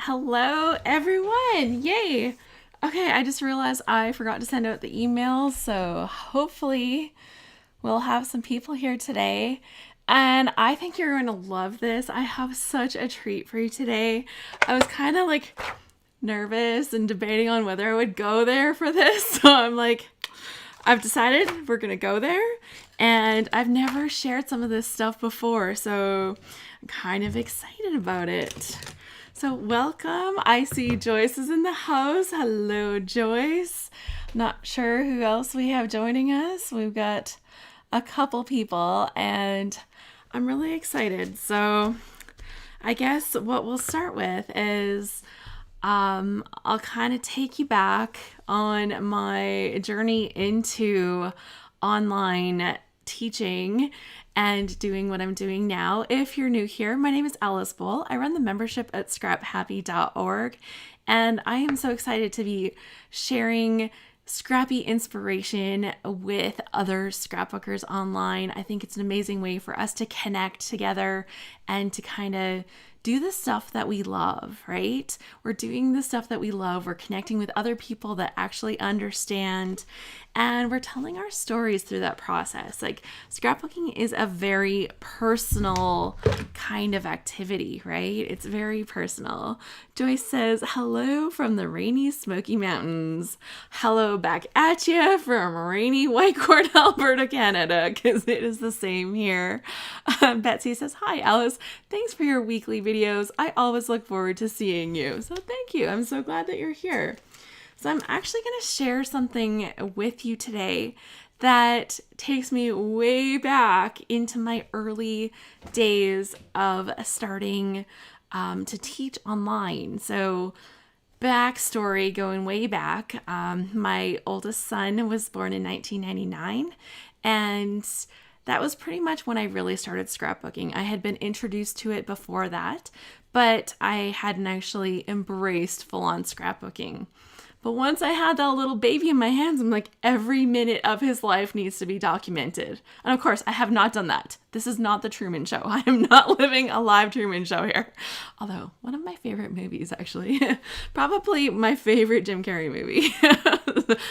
Hello, everyone. Yay. Okay, I just realized I forgot to send out the email, so hopefully we'll have some people here today. And I think you're going to love this. I have such a treat for you today. I was kind of like nervous and debating on whether I would go there for this. So I'm like, I've decided we're going to go there. And I've never shared some of this stuff before, so I'm kind of excited about it. So welcome. I see Joyce is in the house. Hello, Joyce. Not sure who else we have joining us. We've got a couple people and I'm really excited. So I guess what we'll start with is I'll kind of take you back on my journey into online teaching and doing what I'm doing now. If you're new here, my name is Alice Bull. I run the membership at ScrapHappy.org, and I am so excited to be sharing scrappy inspiration with other scrapbookers online. I think it's an amazing way for us to connect together and to kind of do the stuff that we love, right? We're doing the stuff that we love. We're connecting with other people that actually understand, and we're telling our stories through that process. Like, scrapbooking is a very personal kind of activity, right? It's very personal. Joyce says, hello from the rainy Smoky Mountains. Hello back at you from rainy Whitecourt, Alberta, Canada, because it is the same here. Betsy says, hi, Alice. Thanks for your weekly videos. I always look forward to seeing you. So thank you. I'm so glad that you're here. So I'm actually going to share something with you today that takes me way back into my early days of starting to teach online. So backstory going way back, my oldest son was born in 1999, and that was pretty much when I really started scrapbooking. I had been introduced to it before that, but I hadn't actually embraced full-on scrapbooking. But once I had that little baby in my hands, I'm like, every minute of his life needs to be documented. And of course, I have not done that. This is not the Truman Show. I am not living a live Truman Show here. Although, one of my favorite movies, actually. Probably my favorite Jim Carrey movie.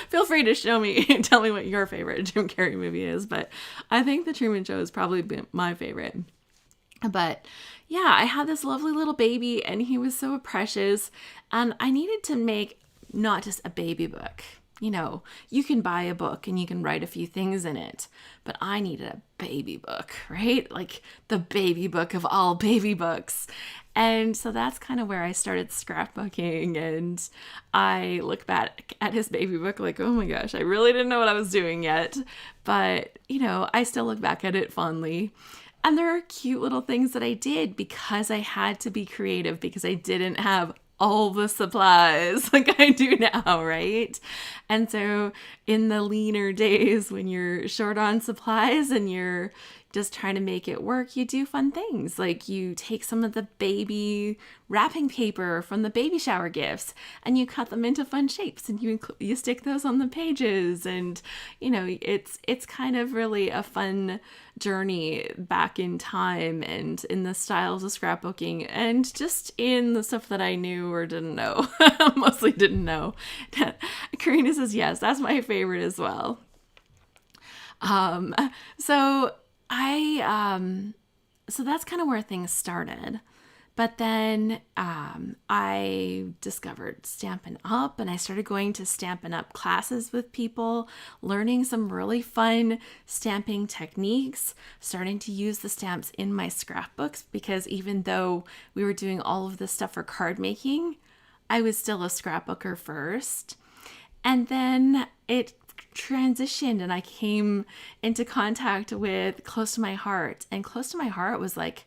Feel free to show me, tell me what your favorite Jim Carrey movie is. But I think the Truman Show is probably my favorite. But yeah, I had this lovely little baby and he was so precious. And I needed to make not just a baby book. You know, you can buy a book and you can write a few things in it, but I needed a baby book, right? Like the baby book of all baby books. And so that's kind of where I started scrapbooking, and I look back at his baby book like, oh my gosh, I really didn't know what I was doing yet. But, you know, I still look back at it fondly. And there are cute little things that I did because I had to be creative, because I didn't have all the supplies like I do now, right? And so in the leaner days when you're short on supplies and you're just trying to make it work, you do fun things. Like you take some of the baby wrapping paper from the baby shower gifts and you cut them into fun shapes and you stick those on the pages. And, you know, it's kind of really a fun journey back in time and in the styles of scrapbooking and just in the stuff that I knew or didn't know. Mostly didn't know. Karina says, yes, that's my favorite as well. So that's kind of where things started. But then I discovered Stampin' Up! And I started going to Stampin' Up! Classes with people, learning some really fun stamping techniques, starting to use the stamps in my scrapbooks, because even though we were doing all of this stuff for card making, I was still a scrapbooker first. And then it transitioned and I came into contact with Close to My Heart. And Close to My Heart was like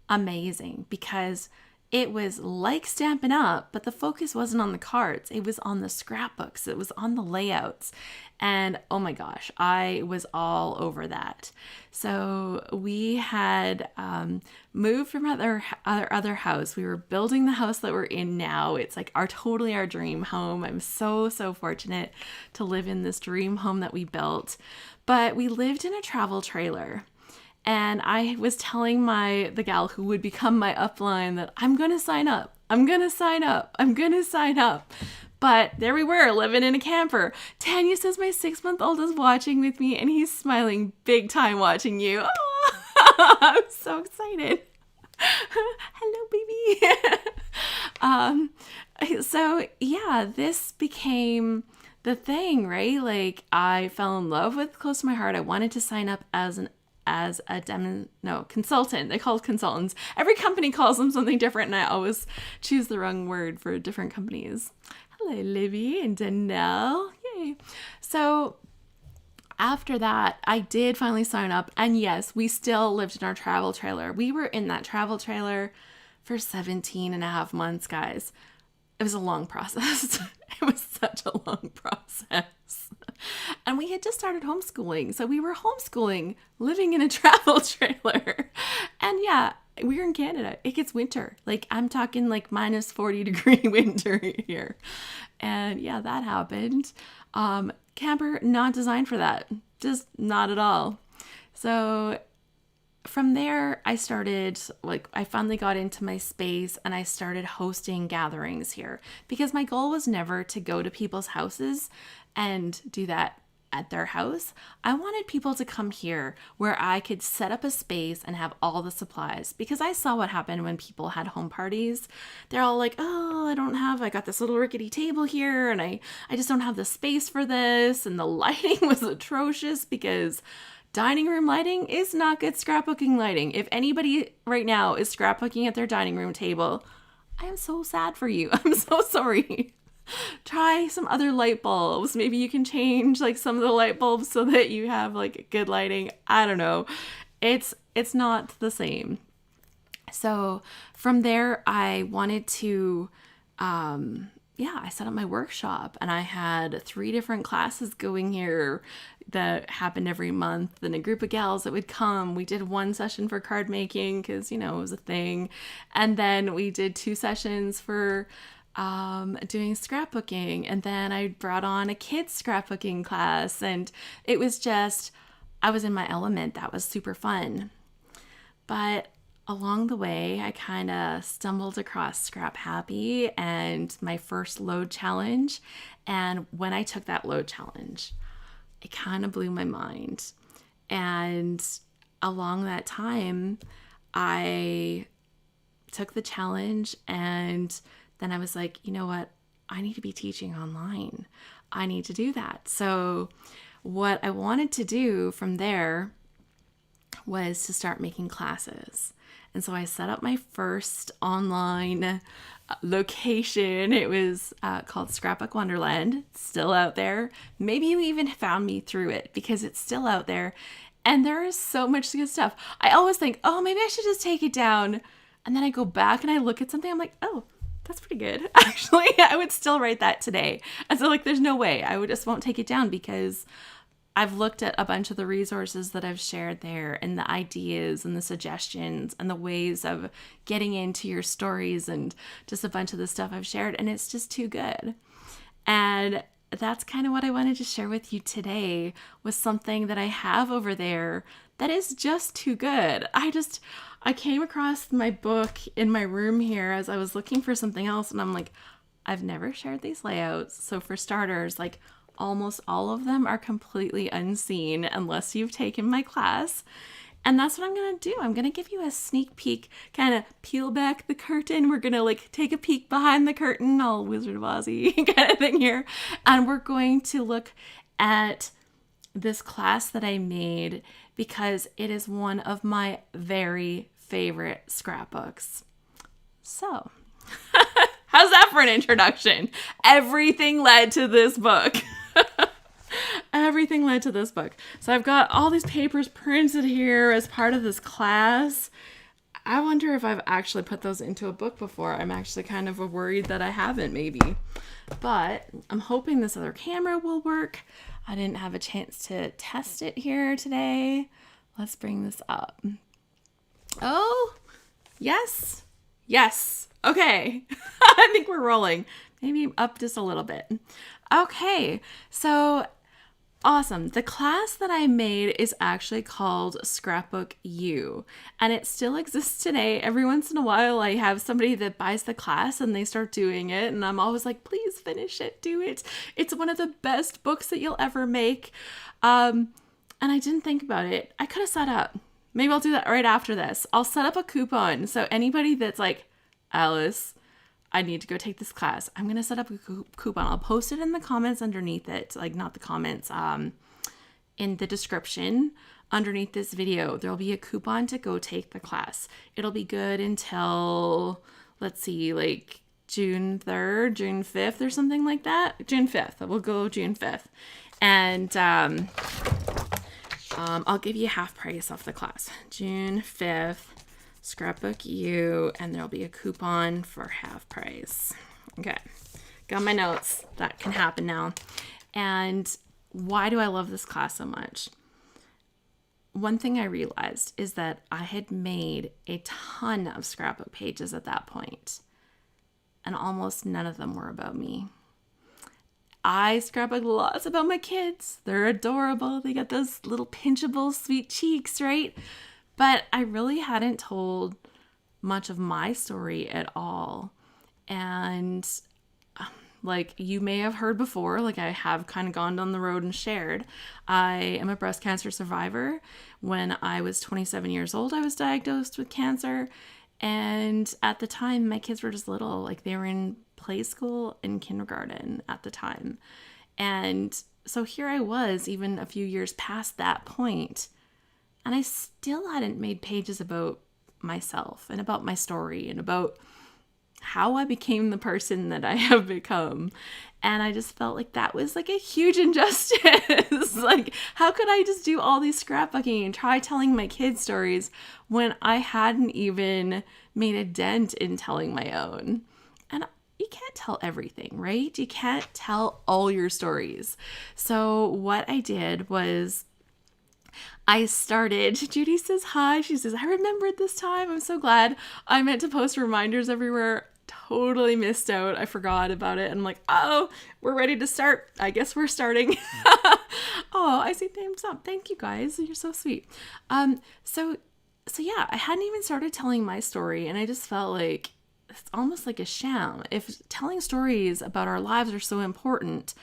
amazing because it was like Stampin' Up, but the focus wasn't on the cards. It was on the scrapbooks. It was on the layouts. And oh my gosh, I was all over that. So we had moved from other house. We were building the house that we're in now. It's like totally our dream home. I'm so fortunate to live in this dream home that we built. But we lived in a travel trailer. And I was telling the gal who would become my upline that I'm going to sign up I'm going to sign up. I'm going to sign up. But there we were, living in a camper. Tanya says my 6-month-old is watching with me, and he's smiling big time watching you. Oh, I'm so excited. Hello, baby. So yeah, this became the thing, right? Like, I fell in love with Close to My Heart. I wanted to sign up as a consultant. They call consultants. Every company calls them something different, and I always choose the wrong word for different companies. Hello, Livy and Danelle. Yay. So after that, I did finally sign up. And yes, we still lived in our travel trailer. We were in that travel trailer for 17 and a half months, guys. It was a long process. It was such a long process. And we had just started homeschooling. So we were homeschooling, living in a travel trailer. And yeah, we were in Canada. It gets winter. Like, I'm talking like minus 40-degree winter here. And yeah, that happened. Camper, not designed for that. Just not at all. So from there, I finally got into my space, and I started hosting gatherings here, because my goal was never to go to people's houses and do that at their house. I wanted people to come here where I could set up a space and have all the supplies, because I saw what happened when people had home parties. They're all like, oh, I got this little rickety table here, and I just don't have the space for this. And the lighting was atrocious, because dining room lighting is not good scrapbooking lighting. If anybody right now is scrapbooking at their dining room table, I am so sad for you. I'm so sorry. Try some other light bulbs. Maybe you can change like some of the light bulbs so that you have like good lighting. I don't know. It's not the same. So from there, I wanted to, I set up my workshop, and I had 3 different classes going here that happened every month, and a group of gals that would come. We did 1 session for card making, because, it was a thing. And then we did 2 sessions for doing scrapbooking. And then I brought on a kids scrapbooking class, and it was just, I was in my element. That was super fun. But along the way, I kind of stumbled across ScrapHappy and my first load challenge. And when I took that load challenge, it kind of blew my mind. And along that time, I took the challenge, and then I was like, you know what? I need to be teaching online. I need to do that. So what I wanted to do from there was to start making classes. And so I set up my first online location. It was called Scrapbook Wonderland. It's still out there. Maybe you even found me through it, because it's still out there. And there is so much good stuff. I always think, oh, maybe I should just take it down. And then I go back and I look at something. I'm like, oh, that's pretty good. Actually, I would still write that today. And so there's no way. I just won't take it down, because I've looked at a bunch of the resources that I've shared there, and the ideas and the suggestions and the ways of getting into your stories, and just a bunch of the stuff I've shared, and it's just too good. And that's kind of what I wanted to share with you today, was something that I have over there that is just too good. I came across my book in my room here as I was looking for something else, and I'm like, I've never shared these layouts. So for starters, almost all of them are completely unseen unless you've taken my class. And that's what I'm going to do. I'm going to give you a sneak peek, kind of peel back the curtain. We're going to take a peek behind the curtain, all Wizard of Ozzy kind of thing here. And we're going to look at this class that I made, because it is one of my very favorite scrapbooks. So how's that for an introduction? Everything led to this book. Everything led to this book. So I've got all these papers printed here as part of this class. I wonder if I've actually put those into a book before. I'm actually kind of worried that I haven't, maybe. But I'm hoping this other camera will work. I didn't have a chance to test it here today. Let's bring this up. Oh, yes. Yes. Okay. I think we're rolling. Maybe up just a little bit. Okay. So Awesome. The class that I made is actually called Scrapbook You, and it still exists today. Every once in a while, I have somebody that buys the class and they start doing it, and I'm always like, please finish it, do it. It's one of the best books that you'll ever make. And I didn't think about it. I could have set up. Maybe I'll do that right after this. I'll set up a coupon. So anybody that's like, Alice, I need to go take this class, I'm going to set up a coupon. I'll post it in the comments underneath it. Like, not the comments, in the description underneath this video. There'll be a coupon to go take the class. It'll be good until, let's see, like June 3rd, June 5th or something like that. June 5th. We'll go June 5th. And I'll give you half price off the class. June 5th. Scrapbook You, and there'll be a coupon for half price. Okay, got my notes. That can happen now. And why do I love this class so much? One thing I realized is that I had made a ton of scrapbook pages at that point, and almost none of them were about me. I scrapbook lots about my kids. They're adorable. They got those little pinchable sweet cheeks, right? But I really hadn't told much of my story at all. And like you may have heard before, like I have kind of gone down the road and shared, I am a breast cancer survivor. When I was 27 years old, I was diagnosed with cancer. And at the time, my kids were just little, like they were in play school and kindergarten at the time. And so here I was, even a few years past that point, and I still hadn't made pages about myself and about my story and about how I became the person that I have become. And I just felt like that was like a huge injustice. Like, how could I just do all these scrapbooking and try telling my kids' stories when I hadn't even made a dent in telling my own? And you can't tell everything, right? You can't tell all your stories. So what I did was I started, Judy says hi. She says, I remembered this time. I'm so glad. I meant to post reminders everywhere. Totally missed out. I forgot about it. And I'm like, oh, we're ready to start. I guess we're starting. Oh, I see thumbs up. Thank you guys. You're so sweet. So yeah, I hadn't even started telling my story, and I just felt like it's almost like a sham. If telling stories about our lives are so important,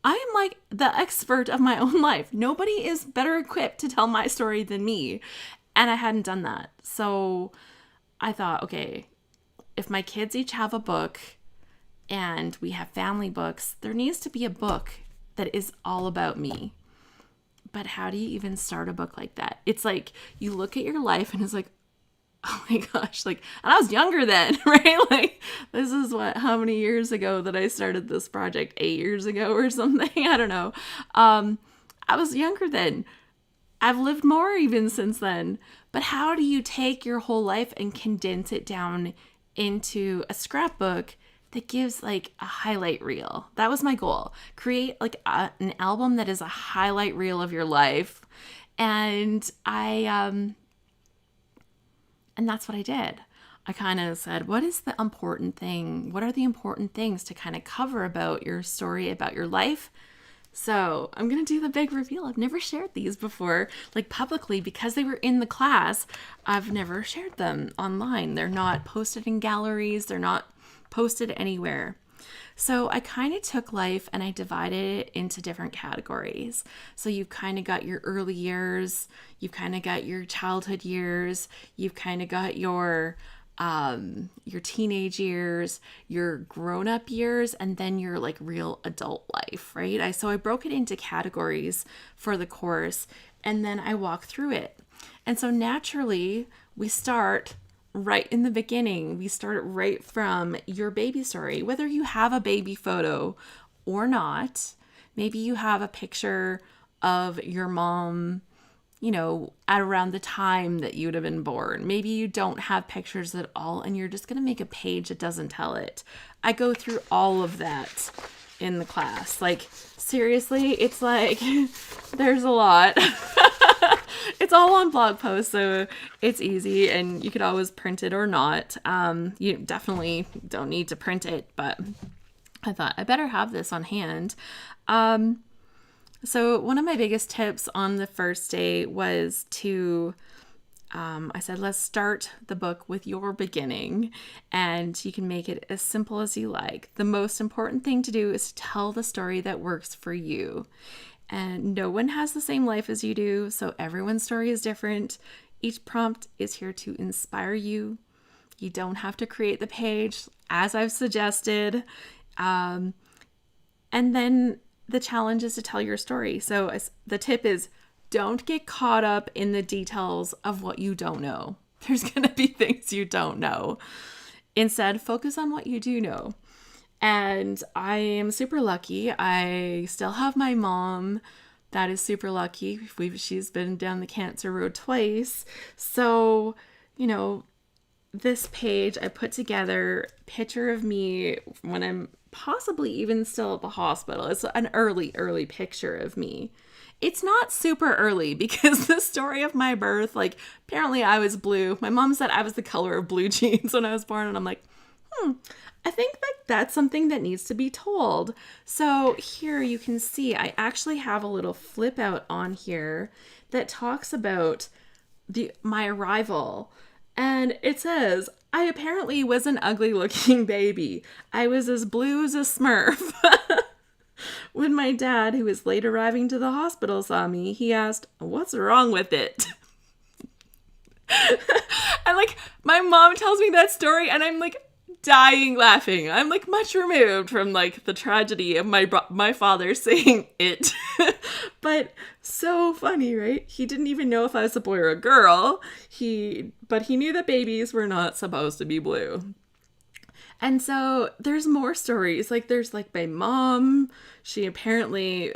I am like the expert of my own life. Nobody is better equipped to tell my story than me. And I hadn't done that. So I thought, okay, if my kids each have a book and we have family books, there needs to be a book that is all about me. But how do you even start a book like that? It's like you look at your life and it's like, oh my gosh, like, and I was younger then, right? Like, this is how many years ago that I started this project? 8 years ago or something? I don't know. I was younger then. I've lived more even since then. But how do you take your whole life and condense it down into a scrapbook that gives like a highlight reel? That was my goal. Create like an album that is a highlight reel of your life. And and that's what I did. I kind of said, what is the important thing? What are the important things to kind of cover about your story, about your life? So I'm going to do the big reveal. I've never shared these before, like publicly, because they were in the class. I've never shared them online. They're not posted in galleries. They're not posted anywhere. So I kind of took life and I divided it into different categories. So you've kind of got your early years, you've kind of got your childhood years, you've kind of got your teenage years, your grown-up years, and then your like real adult life, right? So I broke it into categories for the course, and then I walk through it. And so naturally, we start right in the beginning. We start right from your baby story, whether you have a baby photo or not. Maybe you have a picture of your mom, you know, at around the time that you would have been born. Maybe you don't have pictures at all and you're just going to make a page that doesn't tell it. I go through all of that in the class. Like, seriously, it's like, there's a lot. It's all on blog posts, so it's easy, and you could always print it or not. You definitely don't need to print it, but I thought I better have this on hand. So one of my biggest tips on the first day was to I said, let's start the book with your beginning, and you can make it as simple as you like. The most important thing to do is to tell the story that works for you. And no one has the same life as you do, so everyone's story is different. Each prompt is here to inspire you. You don't have to create the page, as I've suggested. And then the challenge is to tell your story. So the tip is, don't get caught up in the details of what you don't know. There's going to be things you don't know. Instead, focus on what you do know. And I am super lucky. I still have my mom. That is super lucky. She's been down the cancer road twice. So, this page I put together, picture of me when I'm possibly even still at the hospital. It's an early picture of me. It's not super early because the story of my birth, apparently I was blue. My mom said I was the color of blue jeans when I was born, and I'm like, I think that's something that needs to be told. So here you can see I actually have a little flip out on here that talks about my arrival. And it says, I apparently was an ugly looking baby. I was as blue as a Smurf. When my dad, who was late arriving to the hospital, saw me, he asked, what's wrong with it? And my mom tells me that story and I'm dying laughing. I'm much removed from the tragedy of my father saying it. But so funny, right? He didn't even know if I was a boy or a girl. But he knew that babies were not supposed to be blue. And so there's more stories. There's my mom. She apparently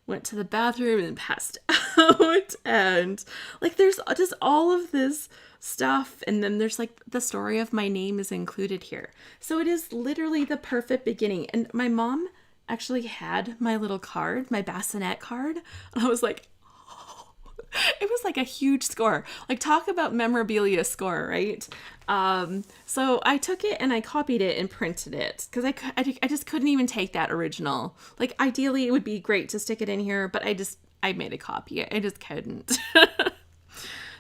went to the bathroom and passed out. And there's just all of this stuff. And then there's the story of my name is included here. So it is literally the perfect beginning. And my mom actually had my little card, my bassinet card. And I was like, it was a huge score. Talk about memorabilia score, right? So I took it and I copied it and printed it because I just couldn't even take that original. Ideally it would be great to stick it in here, but I made a copy. I just couldn't.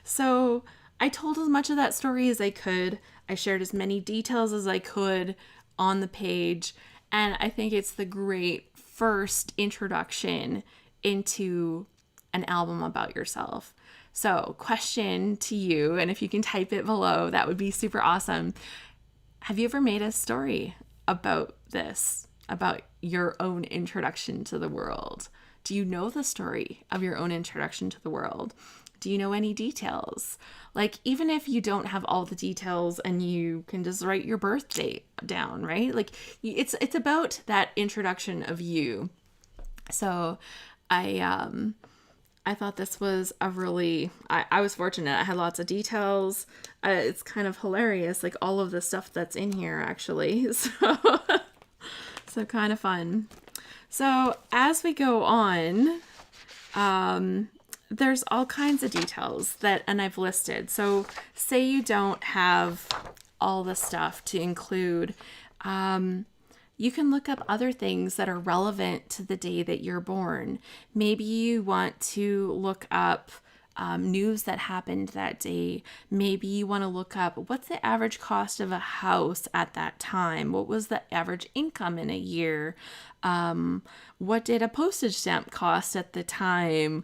So I told as much of that story as I could. I shared as many details as I could on the page. And I think it's the great first introduction into an album about yourself. So, question to you, and if you can type it below, that would be super awesome. Have you ever made a story about this, about your own introduction to the world? Do you know the story of your own introduction to the world? Do you know any details? Even if you don't have all the details and you can just write your birth date down, right? It's about that introduction of you. So, I thought this was a really, I was fortunate. I had lots of details. It's kind of hilarious, all of the stuff that's in here, actually. So kind of fun. So as we go on, there's all kinds of details and I've listed. So say you don't have all the stuff to include, you can look up other things that are relevant to the day that you're born. Maybe you want to look up news that happened that day. Maybe you want to look up what's the average cost of a house at that time? What was the average income in a year? What did a postage stamp cost at the time?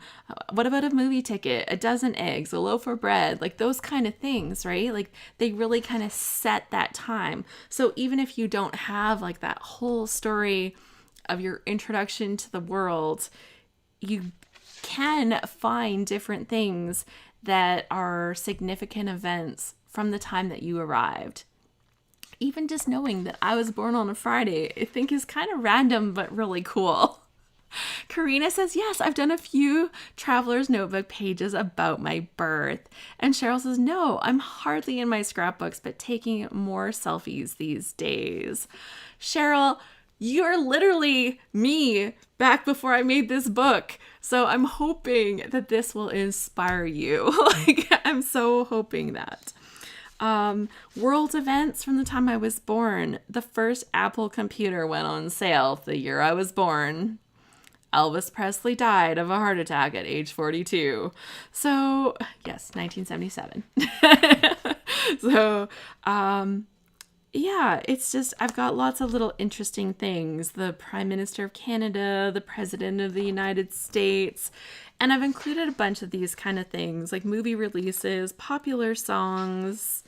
What about a movie ticket, a dozen eggs, a loaf of bread? Those kind of things, right? They really kind of set that time. So even if you don't have that whole story of your introduction to the world, you can find different things that are significant events from the time that you arrived. Even just knowing that I was born on a Friday, I think is kind of random, but really cool. Karina says, yes, I've done a few traveler's notebook pages about my birth. And Cheryl says, no, I'm hardly in my scrapbooks, but taking more selfies these days. Cheryl, you're literally me back before I made this book. So I'm hoping that this will inspire you. I'm so hoping that. World events from the time I was born. The first Apple computer went on sale the year I was born. Elvis Presley died of a heart attack at age 42. So, yes, 1977. So, yeah, it's just, I've got lots of little interesting things. The Prime Minister of Canada, the President of the United States. And I've included a bunch of these kind of things, like movie releases, popular songs,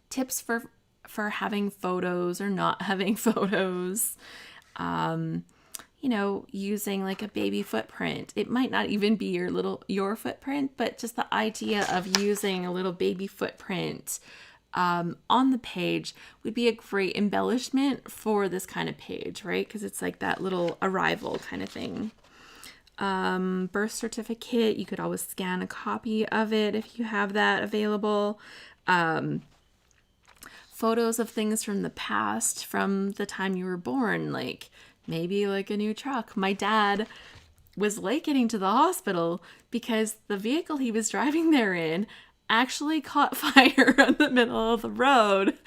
tips for having photos or not having photos, using like a baby footprint. It might not even be your footprint, but just the idea of using a little baby footprint on the page would be a great embellishment for this kind of page, right? Because it's like that little arrival kind of thing. Birth certificate, you could always scan a copy of it if you have that available. Photos of things from the past, from the time you were born, like maybe like a new truck. My dad was late getting to the hospital because the vehicle he was driving there in actually caught fire in the middle of the road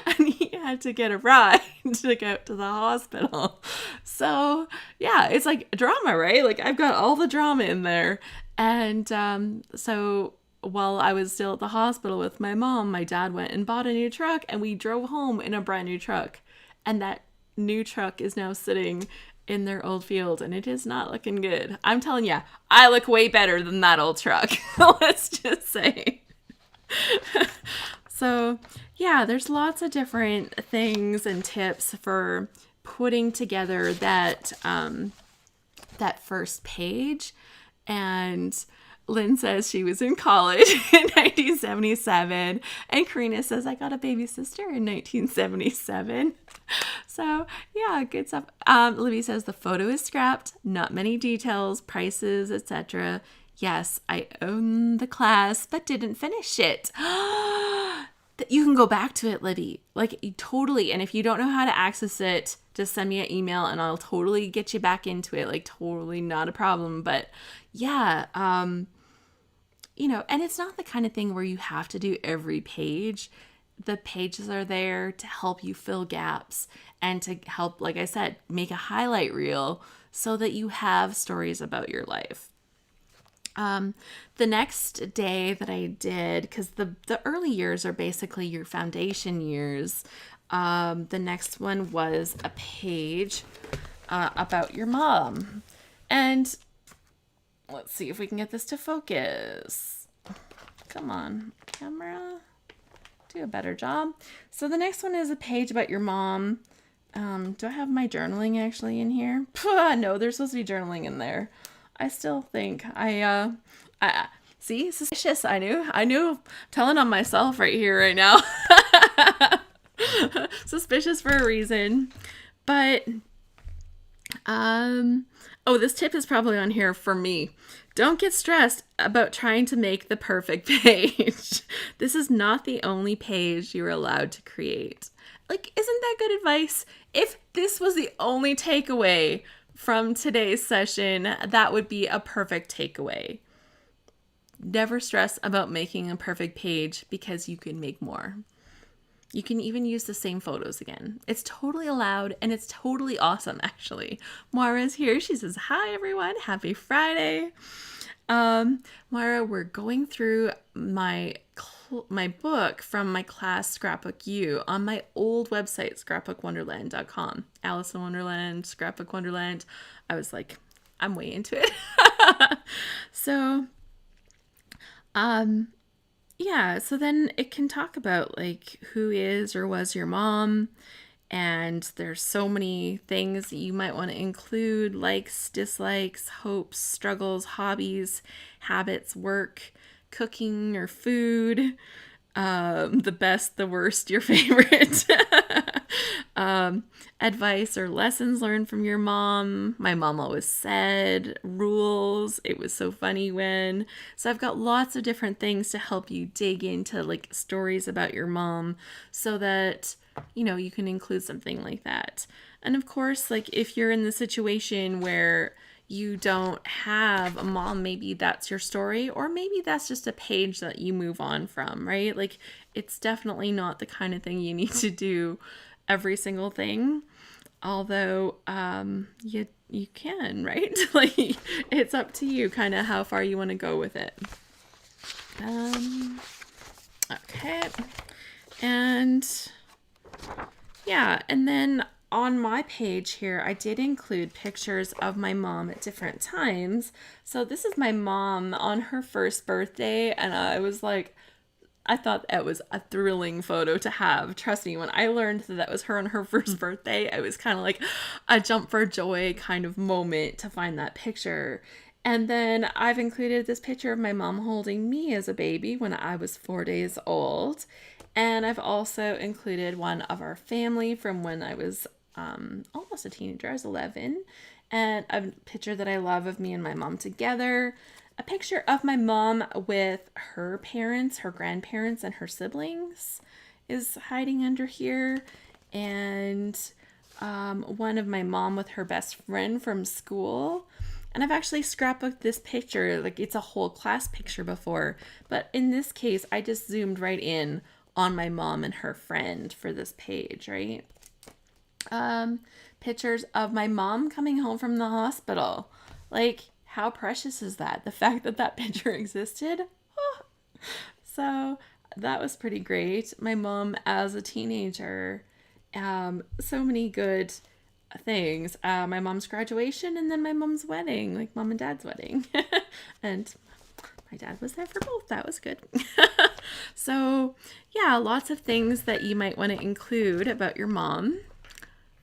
and he had to get a ride to go to the hospital. So yeah, it's like drama, right? Like I've got all the drama in there. And so while I was still at the hospital with my mom, my dad went and bought a new truck and we drove home in a brand new truck. And that new truck is now sitting in their old field and it is not looking good. I'm telling you, I look way better than that old truck. Let's just say. So yeah, there's lots of different things and tips for putting together that first page. And Lynn says she was in college in 1977, and Karina says I got a baby sister in 1977. So yeah, good stuff. Libby says the photo is scrapped, not many details, prices, etc. Yes, I own the class, but didn't finish it. You can go back to it, Libby. Like, totally. And if you don't know how to access it, just send me an email and I'll totally get you back into it. Like, totally not a problem. But yeah, and it's not the kind of thing where you have to do every page. The pages are there to help you fill gaps and to help, like I said, make a highlight reel so that you have stories about your life. The next day that I did, because the early years are basically your foundation years, the next one was a page about your mom. And let's see if we can get this to focus. Come on, camera. Do a better job. So the next one is a page about your mom. Do I have my journaling actually in here? No, there's supposed to be journaling in there. I still think I see, suspicious. I knew, telling on myself right here, right now. Suspicious for a reason. But, this tip is probably on here for me. Don't get stressed about trying to make the perfect page. This is not the only page you're allowed to create. Like, isn't that good advice? If this was the only takeaway from today's session, that would be a perfect takeaway. Never stress about making a perfect page because you can make more. You can even use the same photos again. It's totally allowed and it's totally awesome, actually. Moira's here. She says, hi, everyone. Happy Friday. Moira, we're going through my book from my class, Scrapbook You, on my old website, scrapbookwonderland.com. Alice in Wonderland, Scrapbook Wonderland. I was like, I'm way into it. So, yeah, so then it can talk about like who is or was your mom, and there's so many things that you might want to include: likes, dislikes, hopes, struggles, hobbies, habits, work, cooking or food, the best, the worst, your favorite, advice or lessons learned from your mom. My mom always said, rules. It was so funny when. So I've got lots of different things to help you dig into like stories about your mom so that, you can include something like that. And of course, like if you're in the situation where you don't have a mom, maybe that's your story, or maybe that's just a page that you move on from, right? Like it's definitely not the kind of thing you need to do every single thing. Although you you can, right? Like, it's up to you kind of how far you want to go with it. Okay. And yeah, and then on my page here, I did include pictures of my mom at different times. So this is my mom on her first birthday, and I was like, I thought that was a thrilling photo to have. Trust me, when I learned that that was her on her first birthday, it was kind of like a jump for joy kind of moment to find that picture. And then I've included this picture of my mom holding me as a baby when I was 4 days old. And I've also included one of our family from when I was almost a teenager. I was 11. And a picture that I love of me and my mom together. A picture of my mom with her parents, her grandparents, and her siblings is hiding under here. And one of my mom with her best friend from school. And I've actually scrapbooked this picture, like it's a whole class picture before. But in this case, I just zoomed right in on my mom and her friend for this page, right? Pictures of my mom coming home from the hospital. Like, how precious is that? The fact that that picture existed. Oh. So that was pretty great. My mom as a teenager. So many good things. My mom's graduation and then my mom's wedding, like mom and dad's wedding. And my dad was there for both. That was good. So yeah, lots of things that you might want to include about your mom.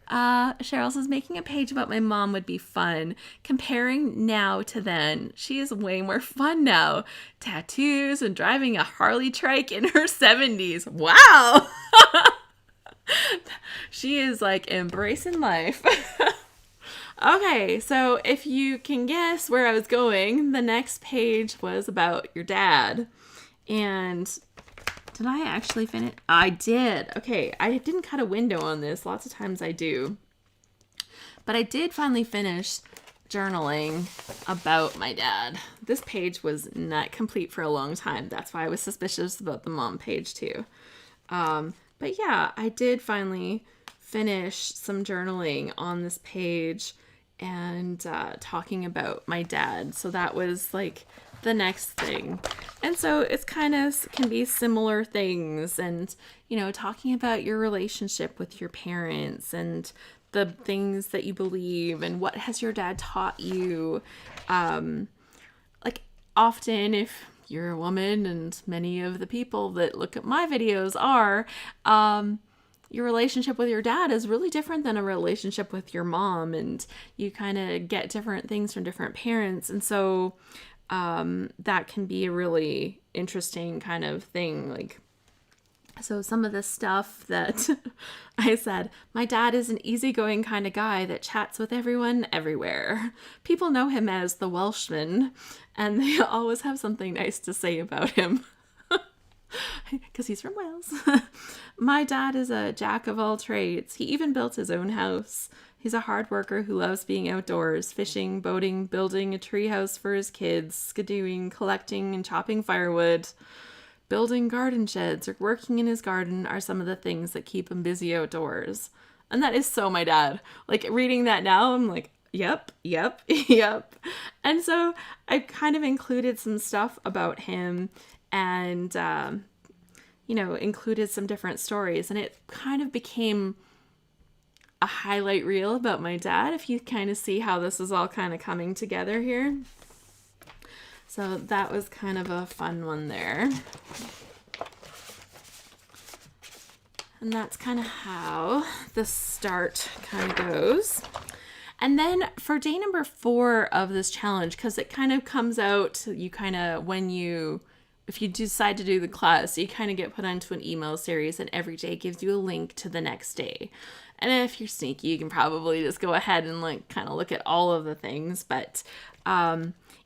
Cheryl says making a page about my mom would be fun. Comparing now to then, she is way more fun now. Tattoos and driving a Harley trike in her 70s. Wow! She is like embracing life. Okay, so if you can guess where I was going, the next page was about your dad. And did I actually finish? I did. Okay, I didn't cut a window on this. Lots of times I do. But I did finally finish journaling about my dad. This page was not complete for a long time. That's why I was suspicious about the mom page too. But yeah, I did finally finish some journaling on this page and talking about my dad. So that was like the next thing. And so it's kind of can be similar things and, you know, talking about your relationship with your parents and the things that you believe and what has your dad taught you. Like often if you're a woman, and many of the people that look at my videos are, your relationship with your dad is really different than a relationship with your mom, and you kind of get different things from different parents. And so that can be a really interesting kind of thing. Like, so some of the stuff that I said, my dad is an easygoing kind of guy that chats with everyone everywhere. People know him as the Welshman, and they always have something nice to say about him. Because he's from Wales. My dad is a jack of all trades. He even built his own house. He's a hard worker who loves being outdoors, fishing, boating, building a tree house for his kids, skidooing, collecting and chopping firewood. Building garden sheds or working in his garden are some of the things that keep him busy outdoors. And that is so my dad. Like reading that now, I'm like, yep. And so I kind of included some stuff about him and, you know, included some different stories. And it kind of became a highlight reel about my dad, if you kind of see how this is all kind of coming together here. So that was kind of a fun one there. And that's kind of how the start kind of goes. And then for day number 4 of this challenge, because it kind of comes out, you kind of, if you decide to do the class, you kind of get put onto an email series, and every day gives you a link to the next day. And if you're sneaky, you can probably just go ahead and like kind of look at all of the things. But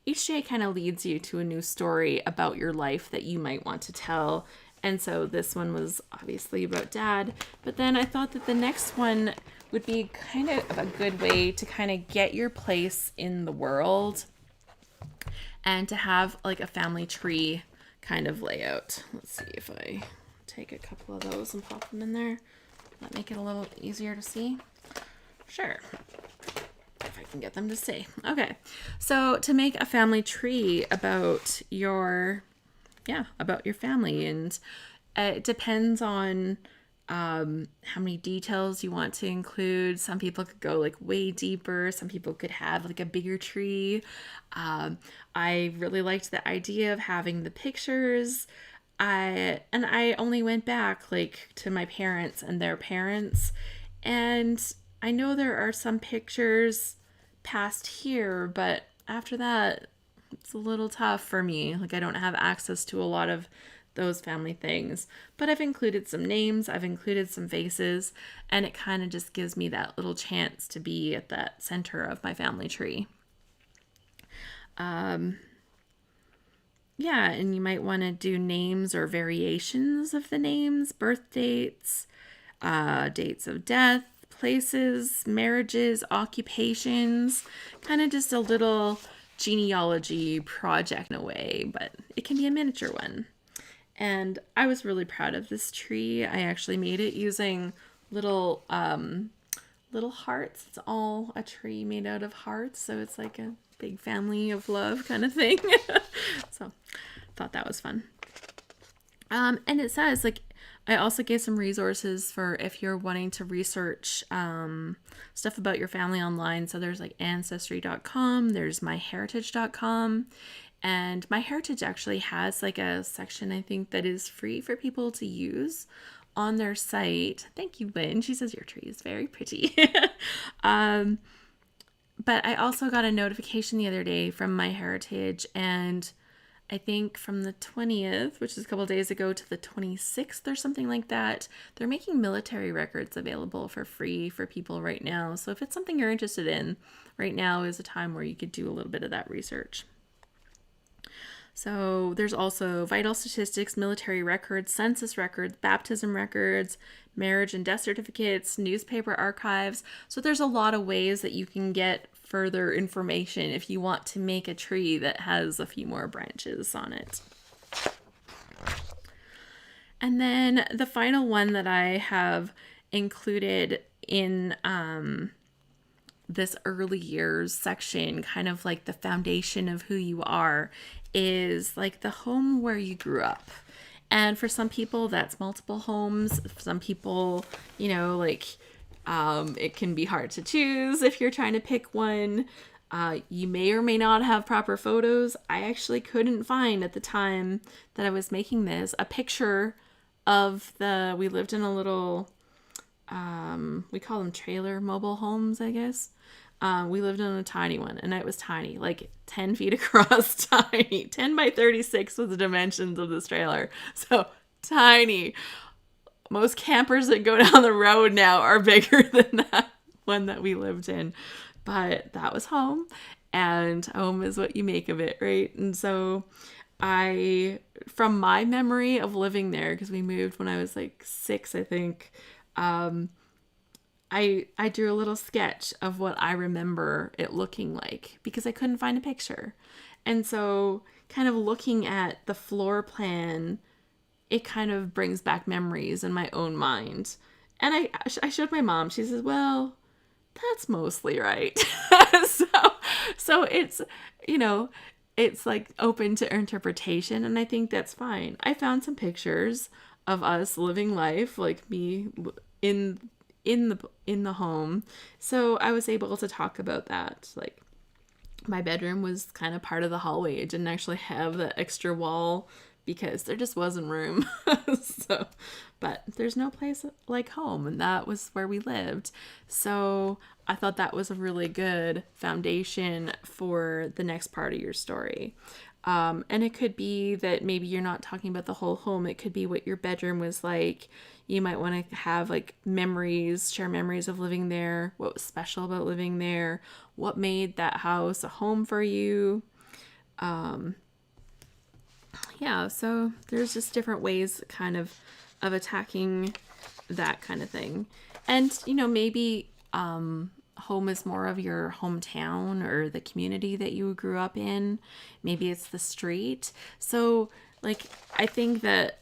each day kind of leads you to a new story about your life that you might want to tell. And so this one was obviously about Dad. But then I thought that the next one would be kind of a good way to kind of get your place in the world and to have like a family tree kind of layout. Let's see if I take a couple of those and pop them in there. That make it a little easier to see. Sure. if I can get them to stay. Okay. So to make a family tree about your family, and it depends on how many details you want to include. Some people could go like way deeper. Some people could have like a bigger tree. I really liked the idea of having the pictures. I only went back like to my parents and their parents, and I know there are some pictures past here, but after that, it's a little tough for me. Like, I don't have access to a lot of those family things, but I've included some names, I've included some faces, and it kind of just gives me that little chance to be at that center of my family tree. Yeah, and you might want to do names or variations of the names, birth dates, dates of death, places, marriages, occupations, kind of just a little genealogy project in a way, but it can be a miniature one. And I was really proud of this tree. I actually made it using little hearts. It's all a tree made out of hearts, so it's like a big family of love kind of thing. So thought that was fun. And it says, like, I also gave some resources for if you're wanting to research stuff about your family online. So there's like ancestry.com, there's myheritage.com, and MyHeritage actually has like a section, I think, that is free for people to use on their site. Thank you, Lynn. She says your tree is very pretty. But I also got a notification the other day from MyHeritage, and I think from the 20th, which is a couple of days ago, to the 26th or something like that, they're making military records available for free for people right now. So if it's something you're interested in, right now is a time where you could do a little bit of that research. So there's also vital statistics, military records, census records, baptism records, marriage and death certificates, newspaper archives. So there's a lot of ways that you can get further information if you want to make a tree that has a few more branches on it. And then the final one that I have included in this early years section, kind of like the foundation of who you are, is like the home where you grew up. And for some people, that's multiple homes. For some people, you know, like it can be hard to choose if you're trying to pick one. You may or may not have proper photos. I actually couldn't find at the time that I was making this a picture of we lived in a little, we call them trailer mobile homes, I guess. We lived in a tiny one, and it was tiny, like 10 feet across, tiny. 10 by 36 was the dimensions of this trailer. So tiny. Most campers that go down the road now are bigger than that one that we lived in. But that was home, and home is what you make of it, right? And so from my memory of living there, because we moved when I was like 6, I think, I drew a little sketch of what I remember it looking like because I couldn't find a picture. And so kind of looking at the floor plan, it kind of brings back memories in my own mind. And I showed my mom. She says, well, that's mostly right. so it's, you know, it's like open to interpretation. And I think that's fine. I found some pictures of us living life, like me in the home. So I was able to talk about that. Like, my bedroom was kind of part of the hallway. It didn't actually have the extra wall because there just wasn't room. But there's no place like home, and that was where we lived. So I thought that was a really good foundation for the next part of your story. And it could be that maybe you're not talking about the whole home. It could be what your bedroom was like. You might want to have like share memories of living there, what was special about living there, what made that house a home for you. Yeah, so there's just different ways kind of attacking that kind of thing. And, you know, maybe home is more of your hometown or the community that you grew up in. Maybe it's the street. So, like, I think that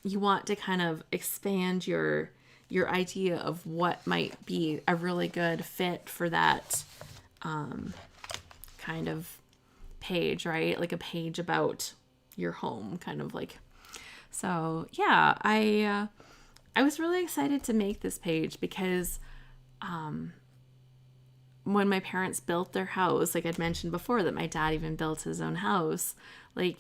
you want to kind of expand your your idea of what might be a really good fit for that kind of page, right? Like a page about your home, kind of like. So yeah, I was really excited to make this page because when my parents built their house, like I'd mentioned before that my dad even built his own house, like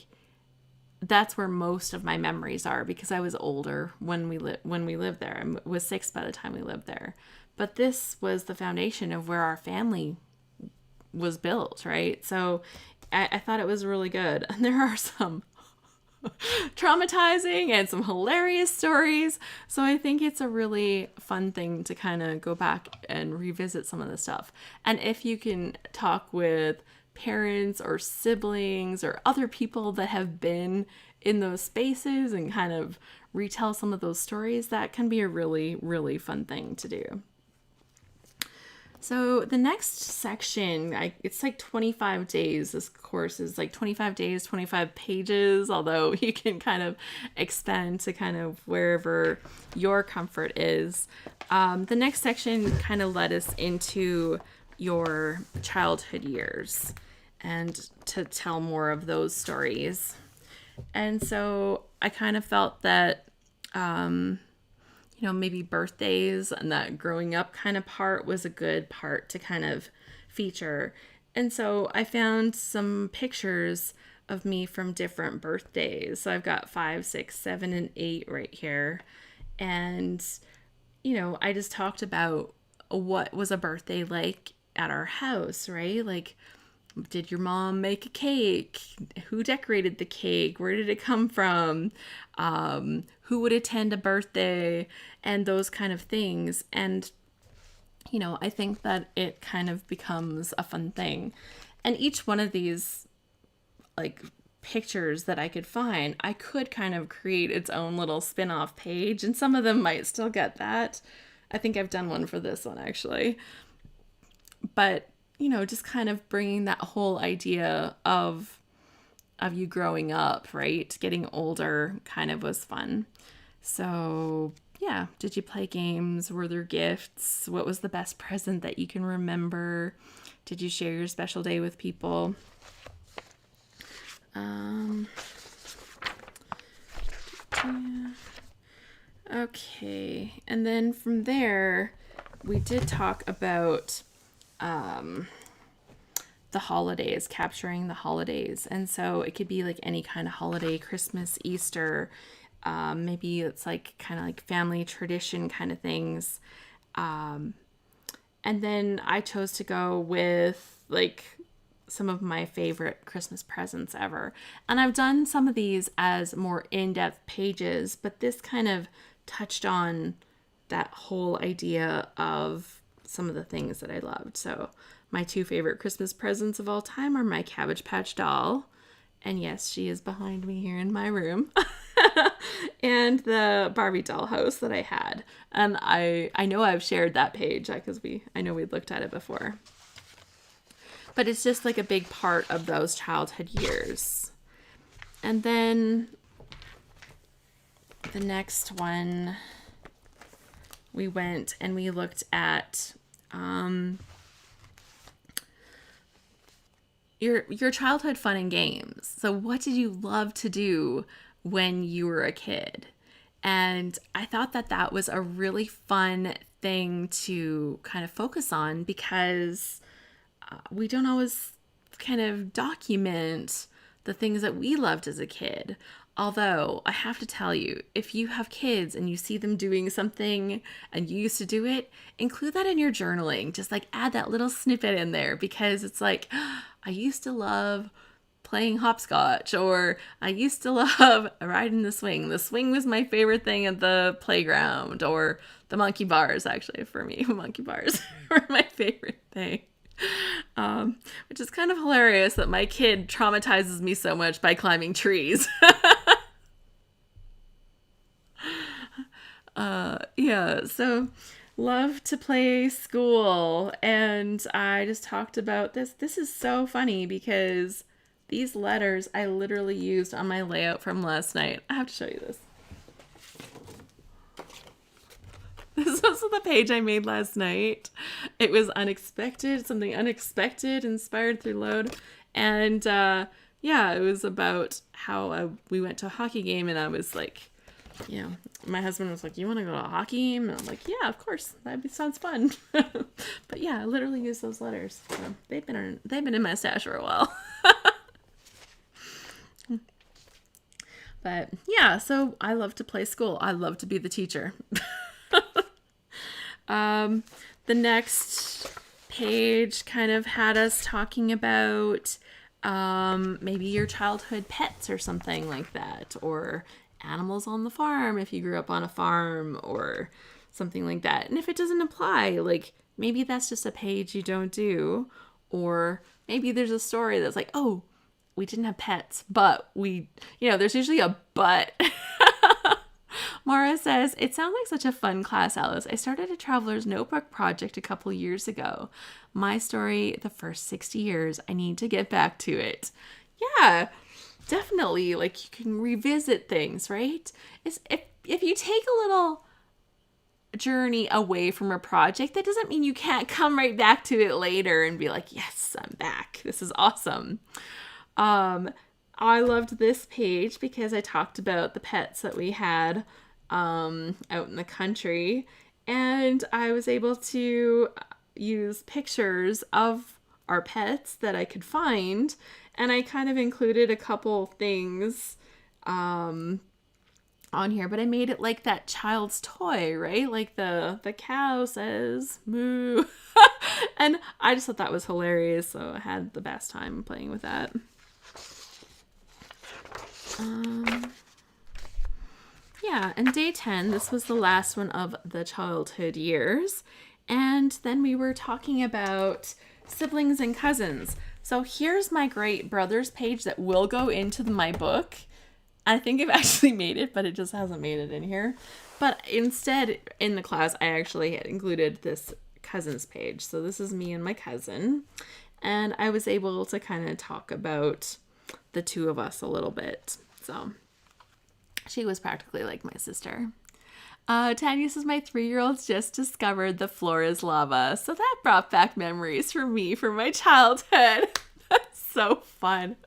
that's where most of my memories are, because I was older when we lived there. I was 6 by the time we lived there. But this was the foundation of where our family was built, right? So I thought it was really good. And there are some traumatizing and some hilarious stories. So I think it's a really fun thing to kind of go back and revisit some of the stuff. And if you can talk with parents or siblings or other people that have been in those spaces and kind of retell some of those stories, that can be a really, really fun thing to do. So the next section, it's like 25 days. This course is like 25 days, 25 pages, although you can kind of expand to kind of wherever your comfort is. The next section kind of led us into your childhood years and to tell more of those stories. And so I kind of felt that maybe birthdays and that growing up kind of part was a good part to kind of feature. And so I found some pictures of me from different birthdays. So I've got 5, 6, 7, and 8 right here. And, I just talked about what was a birthday like at our house, right? Like, did your mom make a cake? Who decorated the cake? Where did it come from? Who would attend a birthday? And those kind of things. And, I think that it kind of becomes a fun thing. And each one of these, like, pictures that I could find, I could kind of create its own little spin-off page. And some of them might still get that. I think I've done one for this one, actually. But just kind of bringing that whole idea of you growing up, right? Getting older kind of was fun. So yeah, did you play games? Were there gifts? What was the best present that you can remember? Did you share your special day with people? Yeah. Okay, and then from there, we did talk about the holidays, capturing the holidays. And so it could be like any kind of holiday, Christmas, Easter, maybe it's like kind of like family tradition kind of things. And then I chose to go with like some of my favorite Christmas presents ever. And I've done some of these as more in-depth pages, but this kind of touched on that whole idea of some of the things that I loved. So my 2 favorite Christmas presents of all time are my Cabbage Patch doll. And yes, she is behind me here in my room. And the Barbie doll house that I had. And I know I've shared that page because I know we looked at it before. But it's just like a big part of those childhood years. And then the next one, we went and we looked at your childhood fun and games. So what did you love to do when you were a kid? And I thought that was a really fun thing to kind of focus on, because we don't always kind of document the things that we loved as a kid. Although I have to tell you, if you have kids and you see them doing something and you used to do it, include that in your journaling. Just like add that little snippet in there, because it's like, I used to love playing hopscotch, or I used to love riding the swing. The swing was my favorite thing at the playground, or the monkey bars, actually, for me. Monkey bars were my favorite thing. Which is kind of hilarious that my kid traumatizes me so much by climbing trees. Yeah, so love to play school. And I just talked about this. This is so funny because these letters I literally used on my layout from last night. I have to show you this. This was the page I made last night. It was unexpected, something unexpected inspired through load. And yeah, it was about how we went to a hockey game, and I was like, you know, my husband was like, you want to go to a hockey game? And I'm like, yeah, of course. Sounds fun. But yeah, I literally used those letters. So they've been in my stash for a while. But yeah, so I love to play school. I love to be the teacher. The next page kind of had us talking about maybe your childhood pets or something like that, or animals on the farm if you grew up on a farm or something like that. And if it doesn't apply, like maybe that's just a page you don't do, or maybe there's a story that's like, oh, we didn't have pets, but we, there's usually a but. Mara says, it sounds like such a fun class, Alice. I started a traveler's notebook project a couple years ago. My story, the first 60 years. I need to get back to it. Yeah, definitely. Like, you can revisit things, right? If you take a little journey away from a project, that doesn't mean you can't come right back to it later and be like, yes, I'm back. This is awesome. I loved this page because I talked about the pets that we had out in the country, and I was able to use pictures of our pets that I could find, and I kind of included a couple things on here, but I made it like that child's toy, right? Like the cow says moo. And I just thought that was hilarious, so I had the best time playing with that. Yeah, and day 10, this was the last one of the childhood years. And then we were talking about siblings and cousins. So here's my great brothers page that will go into my book. I think I've actually made it, but it just hasn't made it in here. But instead, in the class, I actually had included this cousins page. So this is me and my cousin. And I was able to kind of talk about the two of us a little bit. So she was practically like my sister. Tanya says, my 3-year-old just discovered the floor is lava. So that brought back memories for me from my childhood. That's so fun.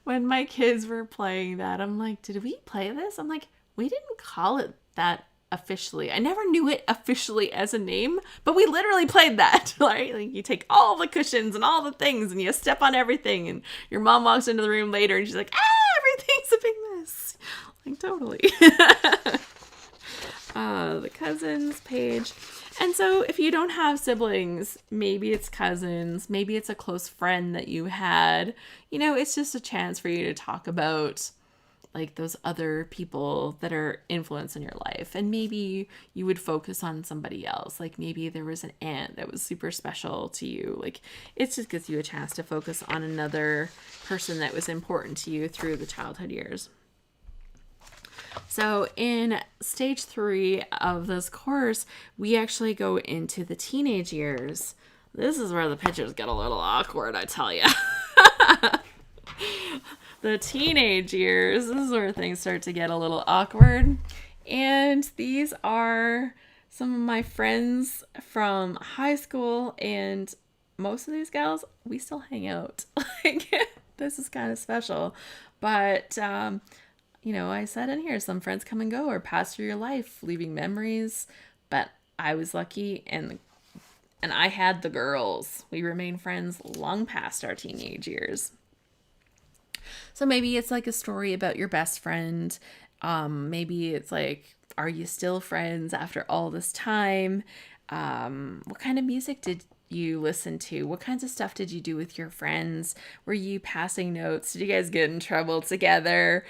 When my kids were playing that, I'm like, did we play this? I'm like, we didn't call it that officially. I never knew it officially as a name, but we literally played that, right? Like, you take all the cushions and all the things and you step on everything, and your mom walks into the room later and she's like, everything's a big mess. Like, totally. The cousins page. And so if you don't have siblings, maybe it's cousins, maybe it's a close friend that you had, it's just a chance for you to talk about like those other people that are influence in your life. And maybe you would focus on somebody else. Like maybe there was an aunt that was super special to you. Like it just gives you a chance to focus on another person that was important to you through the childhood years. So in stage 3 of this course, we actually go into the teenage years. This is where the pictures get a little awkward, I tell you. The teenage years, this is where things start to get a little awkward. And these are some of my friends from high school, and most of these gals, we still hang out. Like, this is kind of special. But, I said in here, some friends come and go or pass through your life, leaving memories. But I was lucky, and I had the girls. We remained friends long past our teenage years. So maybe it's like a story about your best friend. Maybe it's like, are you still friends after all this time? What kind of music did you listen to? What kinds of stuff did you do with your friends? Were you passing notes? Did you guys get in trouble together?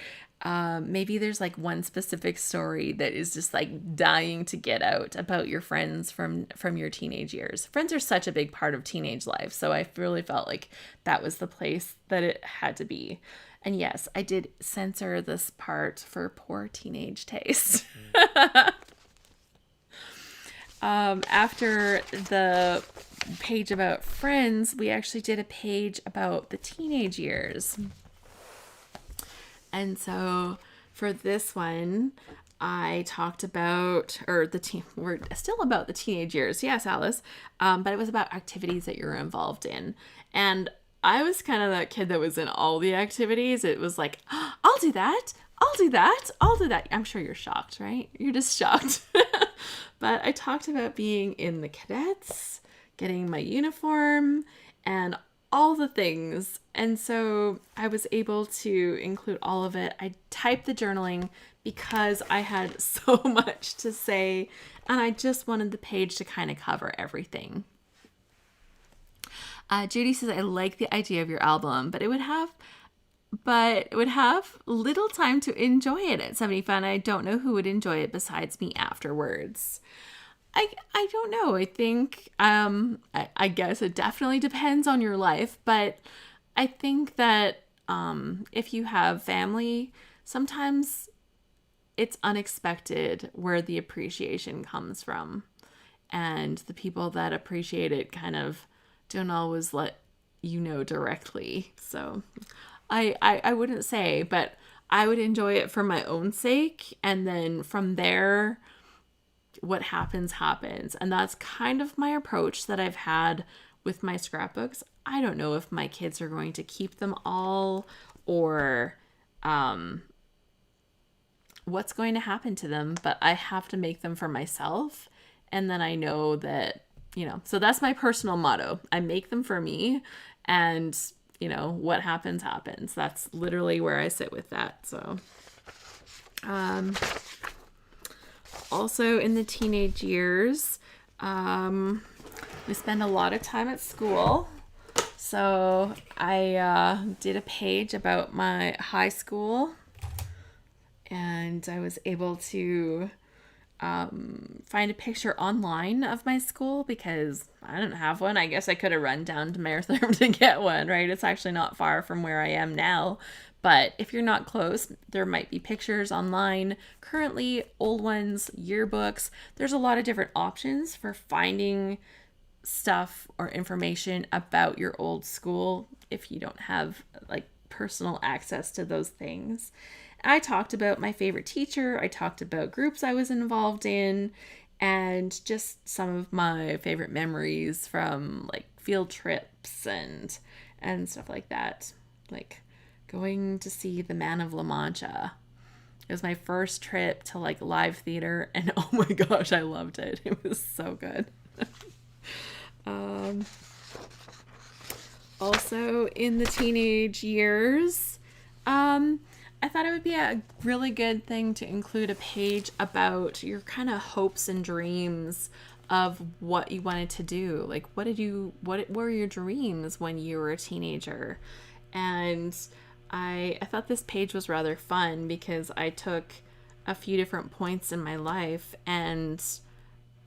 Maybe there's like one specific story that is just like dying to get out about your friends from your teenage years. Friends are such a big part of teenage life. So I really felt like that was the place that it had to be. And yes, I did censor this part for poor teenage taste. After the page about friends, we actually did a page about the teenage years. And so for this one, I talked about, or we're still about the teenage years. Yes, Alice. But it was about activities that you're involved in. And I was kind of that kid that was in all the activities. It was like, oh, I'll do that. I'll do that. I'll do that. I'm sure you're shocked, right? You're just shocked. But I talked about being in the cadets, getting my uniform, and all the things. And so I was able to include all of it. I typed the journaling because I had so much to say, and I just wanted the page to kind of cover everything. Judy says, I like the idea of your album, but it would have little time to enjoy it at 75. I don't know who would enjoy it besides me afterwards. I don't know. I think, I guess it definitely depends on your life, but I think that if you have family, sometimes it's unexpected where the appreciation comes from. And the people that appreciate it kind of don't always let you know directly. So I wouldn't say, but I would enjoy it for my own sake. And then from there, what happens. And that's kind of my approach that I've had with my scrapbooks. I don't know if my kids are going to keep them all or what's going to happen to them, but I have to make them for myself. And then I know that, so that's my personal motto. I make them for me, and what happens. That's literally where I sit with that. So, also in the teenage years, we spend a lot of time at school. So I did a page about my high school, and I was able to find a picture online of my school because I didn't have one. I guess I could have run down to Maritherm to get one, right? It's actually not far from where I am now. But if you're not close, there might be pictures online. Currently, old ones, yearbooks. There's a lot of different options for finding stuff or information about your old school if you don't have like personal access to those things. I talked about my favorite teacher. I talked about groups I was involved in, and just some of my favorite memories from like field trips and stuff like that. Like going to see The Man of La Mancha. It was my first trip to like live theater, and oh my gosh, I loved it. It was so good. Also in the teenage years, I thought it would be a really good thing to include a page about your kind of hopes and dreams of what you wanted to do. Like, what were your dreams when you were a teenager? And I thought this page was rather fun because I took a few different points in my life and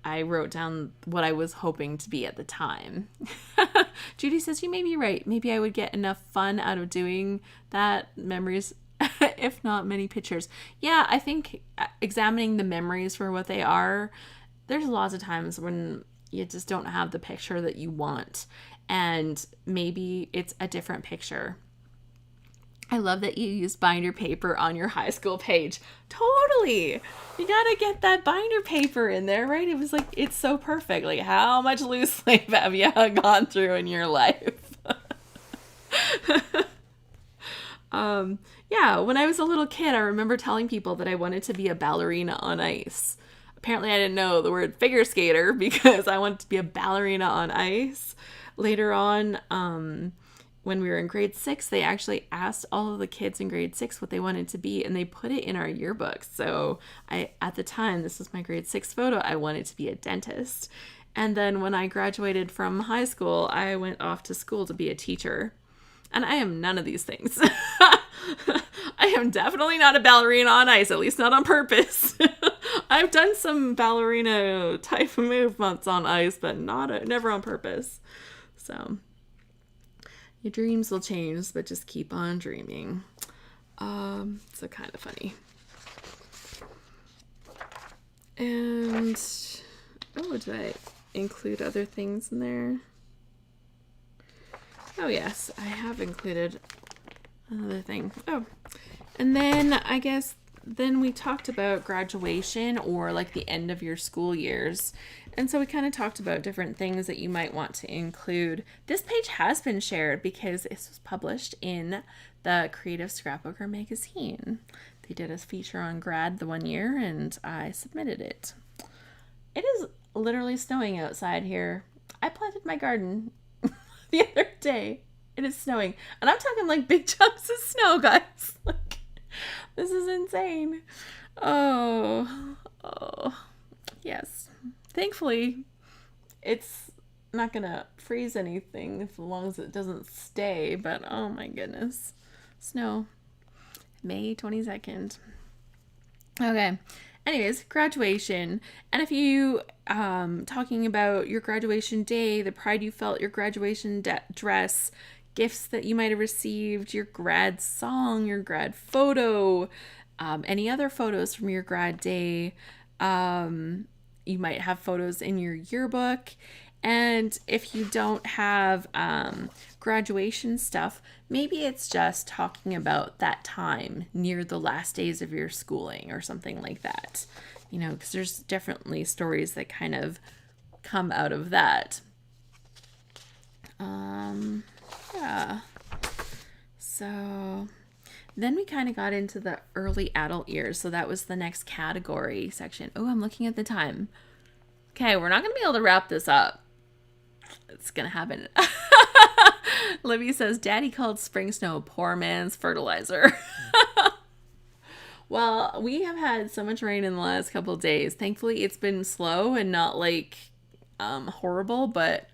I wrote down what I was hoping to be at the time. Judy says, you may be right. Maybe I would get enough fun out of doing that. Memories, if not many pictures. Yeah, I think examining the memories for what they are, there's lots of times when you just don't have the picture that you want. And maybe it's a different picture. I love that you used binder paper on your high school page. Totally. You gotta get that binder paper in there, right? It was like, it's so perfect. Like, how much loose leaf have you gone through in your life? Yeah, when I was a little kid, I remember telling people that I wanted to be a ballerina on ice. Apparently, I didn't know the word figure skater because I wanted to be a ballerina on ice. Later on, when we were in grade 6, they actually asked all of the kids in grade 6 what they wanted to be, and they put it in our yearbooks. So at the time, this was my grade 6 photo, I wanted to be a dentist. And then when I graduated from high school, I went off to school to be a teacher. And I am none of these things. I am definitely not a ballerina on ice, at least not on purpose. I've done some ballerina type of movements on ice, but never on purpose. So your dreams will change, but just keep on dreaming. So kind of funny. And did I include other things in there? Oh yes, I have included another thing. Oh, and then I guess then we talked about graduation, or like the end of your school years. And so we kind of talked about different things that you might want to include. This page has been shared because this was published in the Creative Scrapbooker magazine. They did a feature on grad the one year, and I submitted it. It is literally snowing outside here. I planted my garden the other day. It is snowing. And I'm talking like big chunks of snow, guys. Like, this is insane. Oh, yes. Thankfully, it's not going to freeze anything as long as it doesn't stay. But oh my goodness. Snow. May 22nd. Okay. Anyways, graduation. And if you talking about your graduation day, the pride you felt, your graduation dress, gifts that you might have received, your grad song, your grad photo, any other photos from your grad day. You might have photos in your yearbook. And if you don't have graduation stuff, maybe it's just talking about that time near the last days of your schooling or something like that. You know, because there's definitely stories that kind of come out of that. Yeah. So then we kind of got into the early adult years. So that was the next category section. Oh, I'm looking at the time. Okay, we're not going to be able to wrap this up. It's going to happen. Libby says, Daddy called spring snow poor man's fertilizer. Well, we have had so much rain in the last couple of days. Thankfully, it's been slow and not like horrible, but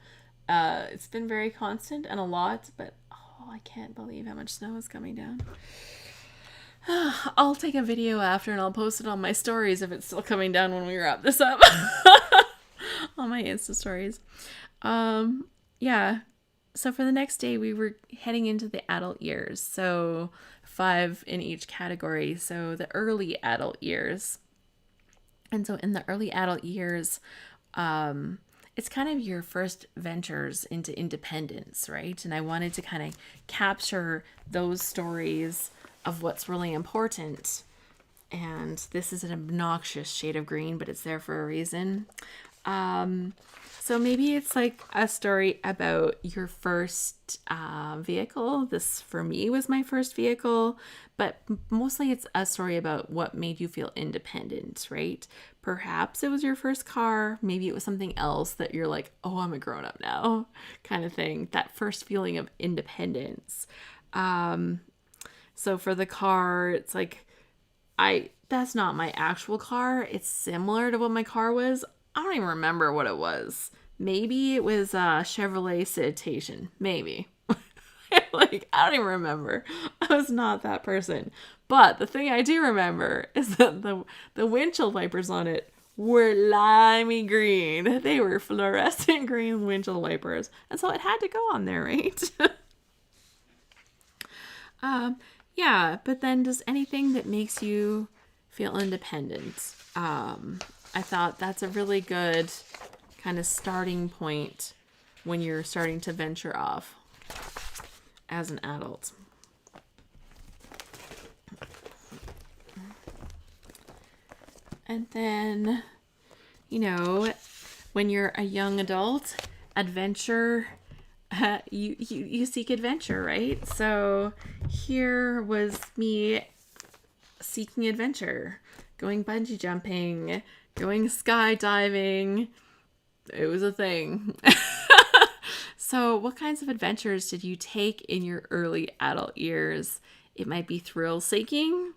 it's been very constant and a lot. But oh, I can't believe how much snow is coming down. I'll take a video after and I'll post it on my stories if it's still coming down when we wrap this up. On my Insta stories. Yeah. So for the next day, we were heading into the adult years. So 5 in each category. So the early adult years. And so in the early adult years, it's kind of your first ventures into independence, right? And I wanted to kind of capture those stories of what's really important. And this is an obnoxious shade of green, but it's there for a reason. So maybe it's like a story about your first vehicle. This, for me, was my first vehicle, but mostly it's a story about what made you feel independent, right? Perhaps it was your first car. Maybe it was something else that you're like, oh, I'm a grown-up now, kind of thing. That first feeling of independence. So for the car, it's like, that's not my actual car. It's similar to what my car was. I don't even remember what it was. Maybe it was a Chevrolet Citation. Maybe. Like, I don't even remember. I was not that person. But the thing I do remember is that the windshield wipers on it were limey green. They were fluorescent green windshield wipers. And so it had to go on there, right? Yeah, but then just anything that makes you feel independent. I thought that's a really good kind of starting point when you're starting to venture off as an adult. And then, you know, when you're a young adult, adventure, you seek adventure, right? So here was me seeking adventure, going bungee jumping, going skydiving. It was a thing. So what kinds of adventures did you take in your early adult years? It might be thrill seeking,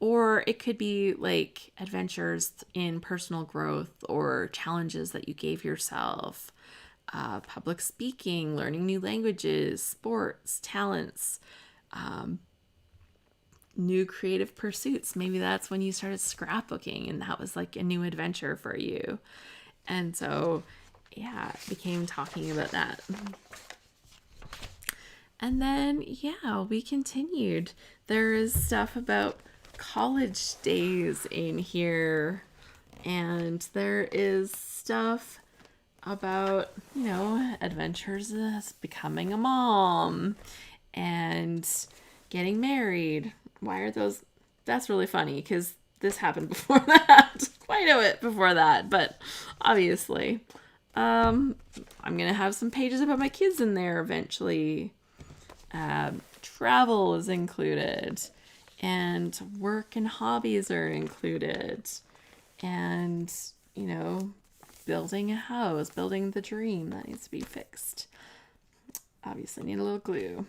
or it could be like adventures in personal growth or challenges that you gave yourself. Public speaking, learning new languages, sports, talents, new creative pursuits. Maybe that's when you started scrapbooking and that was like a new adventure for you. And so, yeah, it became talking about that. And then, yeah, we continued. There is stuff about college days in here. And there is stuff about, you know, adventures as becoming a mom and getting married. Why are those that's really funny because this happened before that. Quite a bit before that, but obviously. I'm going to have some pages about my kids in there eventually. Travel is included, and work and hobbies are included, and, you know, building a house, building the dream that needs to be fixed. Obviously need a little glue.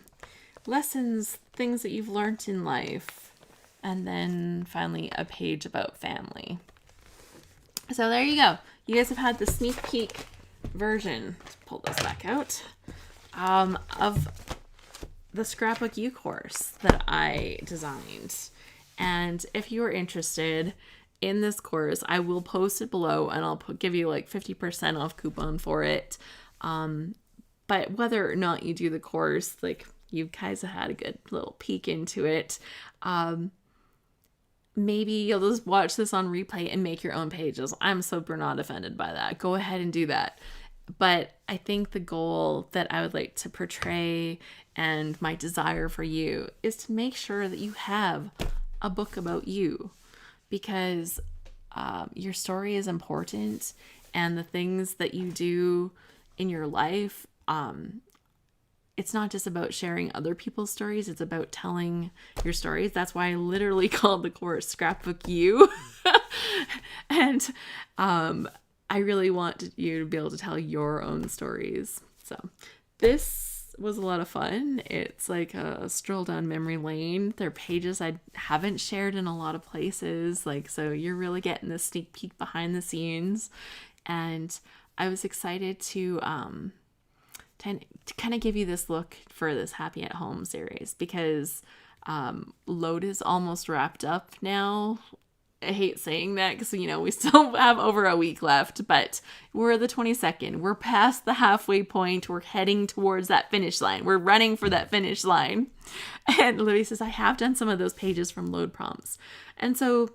Lessons, things that you've learned in life, and then finally a page about family. So there you go. You guys have had the sneak peek version, let's pull this back out, of the Scrapbook You course that I designed. And if you are interested in this course, I will post it below, and I'll give you like 50% off coupon for it. But whether or not you do the course, like, you guys have had a good little peek into it. Maybe you'll just watch this on replay and make your own pages. I'm super not offended by that. Go ahead and do that. But I think the goal that I would like to portray and my desire for you is to make sure that you have a book about you, because your story is important, and the things that you do in your life, it's not just about sharing other people's stories, it's about telling your stories. That's why I literally called the course Scrapbook You. And I really want you to be able to tell your own stories. So this was a lot of fun. It's like a stroll down memory lane. There are pages I haven't shared in a lot of places. Like, so you're really getting this sneak peek behind the scenes. And I was excited to kind of give you this look for this Happy at Home series, because Load is almost wrapped up now. I hate saying that because, you know, we still have over a week left, but we're the 22nd. We're past the halfway point. We're heading towards that finish line. We're running for that finish line. And Louis says, I have done some of those pages from Load prompts. And so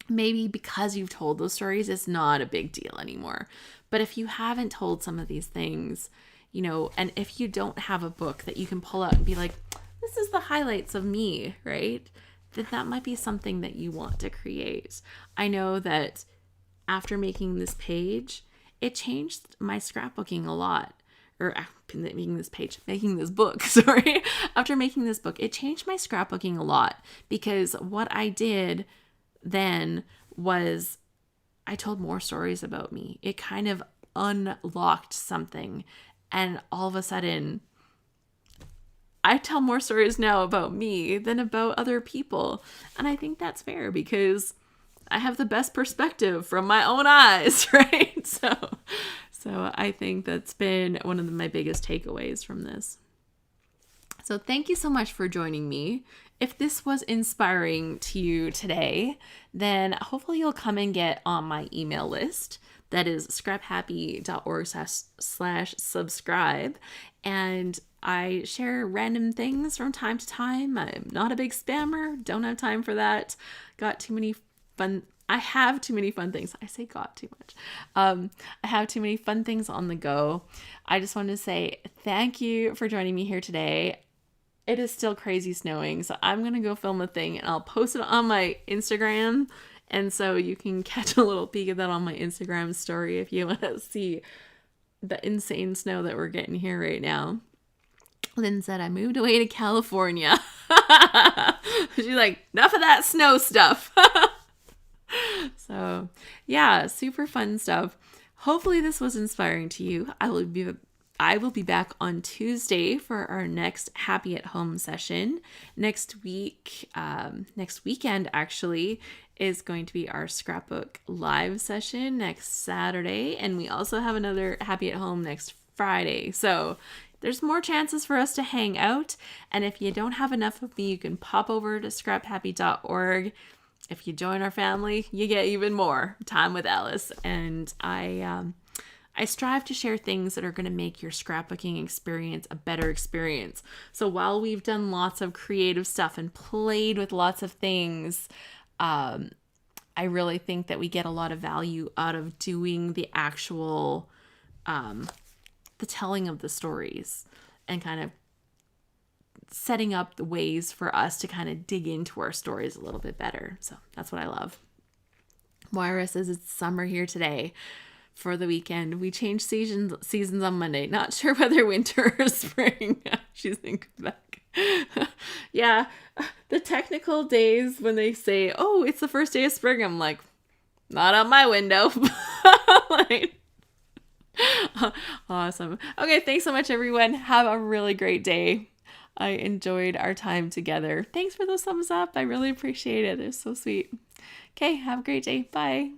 maybe because you've told those stories, it's not a big deal anymore. But if you haven't told some of these things, you know, and if you don't have a book that you can pull out and be like, this is the highlights of me, right? Then that might be something that you want to create. I know that after making this page, it changed my scrapbooking a lot. Or making this book, sorry. After making this book, it changed my scrapbooking a lot, because what I did then was I told more stories about me. It kind of unlocked something. And all of a sudden, I tell more stories now about me than about other people. And I think that's fair, because I have the best perspective from my own eyes, right? So I think that's been one of my biggest takeaways from this. So thank you so much for joining me. If this was inspiring to you today, then hopefully you'll come and get on my email list. That is scraphappy.org/subscribe. And I share random things from time to time. I'm not a big spammer. Don't have time for that. I have too many fun things. I say got too much. I have too many fun things on the go. I just wanted to say thank you for joining me here today. It is still crazy snowing, so I'm going to go film a thing and I'll post it on my Instagram. And so you can catch a little peek of that on my Instagram story if you want to see the insane snow that we're getting here right now. Lynn said, I moved away to California. She's like, enough of that snow stuff. So yeah, super fun stuff. Hopefully this was inspiring to you. I will be back on Tuesday for our next Happy at Home session. Next weekend actually is going to be our scrapbook live session next Saturday. And we also have another Happy at Home next Friday. So there's more chances for us to hang out. And if you don't have enough of me, you can pop over to scraphappy.org. If you join our family, you get even more time with Alice. And I strive to share things that are going to make your scrapbooking experience a better experience. So while we've done lots of creative stuff and played with lots of things, I really think that we get a lot of value out of doing the actual, the telling of the stories and kind of setting up the ways for us to kind of dig into our stories a little bit better. So that's what I love. Moira says it's summer here today for the weekend. We changed seasons on Monday. Not sure whether winter or spring. She's in Quebec. Yeah, the technical days when they say, oh, it's the first day of spring, I'm like, not on my window. Like, awesome. Okay, thanks so much, everyone. Have a really great day. I enjoyed our time together. Thanks for those thumbs up. I really appreciate it. They're so sweet. Okay, have a great day. Bye.